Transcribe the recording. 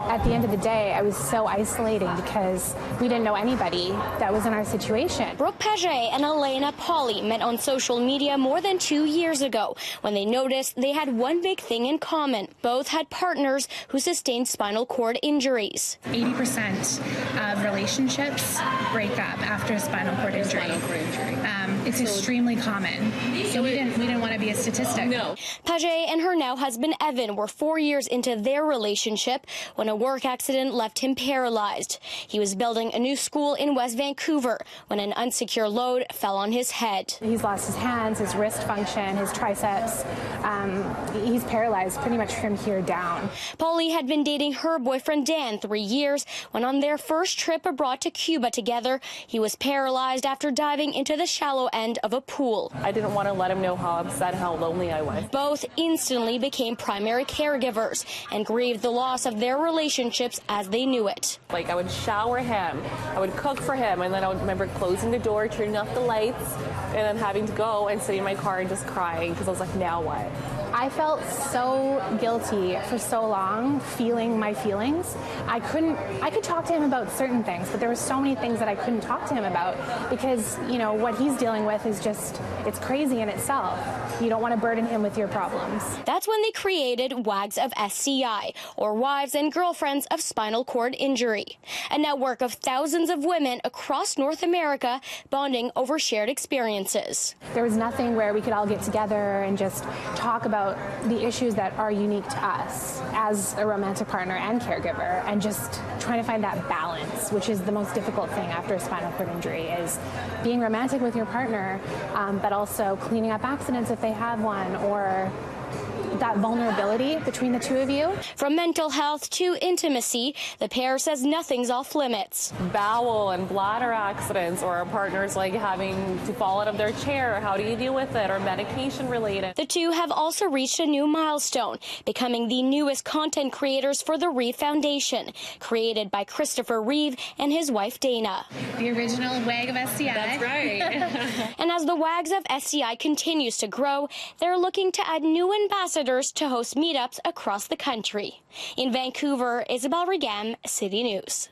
At the end of the day, I was so isolating because we didn't know anybody that was in our situation. Brooke Paget and Elena Pauly met on social media more than 2 years ago when they noticed they had one big thing in common. Both had partners who sustained spinal cord injuries. 80% of relationships break up after a spinal cord injury. It's extremely common. So we didn't want to be a statistic. No. Paget and her now husband Evan were 4 years into their relationship when a work accident left him paralyzed. He was building a new school in West Vancouver when an unsecure load fell on his head. He's lost his hands, his wrist function, his triceps. He's paralyzed pretty much from here down. Pauly had been dating her boyfriend Dan 3 years when on their first trip abroad to Cuba together, he was paralyzed after diving into the shallow end of a pool. I didn't want to let him know how upset, how lonely I was. Both instantly became primary caregivers and grieved the loss of their relationships as they knew it. Like, I would shower him, I would cook for him, and then I would remember closing the door, turning off the lights, and then having to go and sit in my car and just crying because I was like, now what? I felt so guilty for so long, feeling my feelings. I could talk to him about certain things, but there were so many things that I couldn't talk to him about because, you know, what he's dealing with is just, it's crazy in itself. You don't want to burden him with your problems. That's when they created WAGS of SCI, or Wives and Girlfriends of Spinal Cord Injury, a network of thousands of women across North America bonding over shared experiences. There was nothing where we could all get together and just talk about the issues that are unique to us as a romantic partner and caregiver, and just trying to find that balance, which is the most difficult thing after a spinal cord injury, is being romantic with your partner, but also cleaning up accidents if they have one, or that vulnerability between the two of you. From mental health to intimacy, the pair says nothing's off limits. Bowel and bladder accidents, or our partners like having to fall out of their chair, how do you deal with it, or medication related. The two have also reached a new milestone, becoming the newest content creators for the Reeve Foundation, created by Christopher Reeve and his wife Dana. The original WAG of SCI. That's right. And as the WAGS of SCI continues to grow, they're looking to add new ambassadors to host meetups across the country. In Vancouver, Isabel Regam, City News.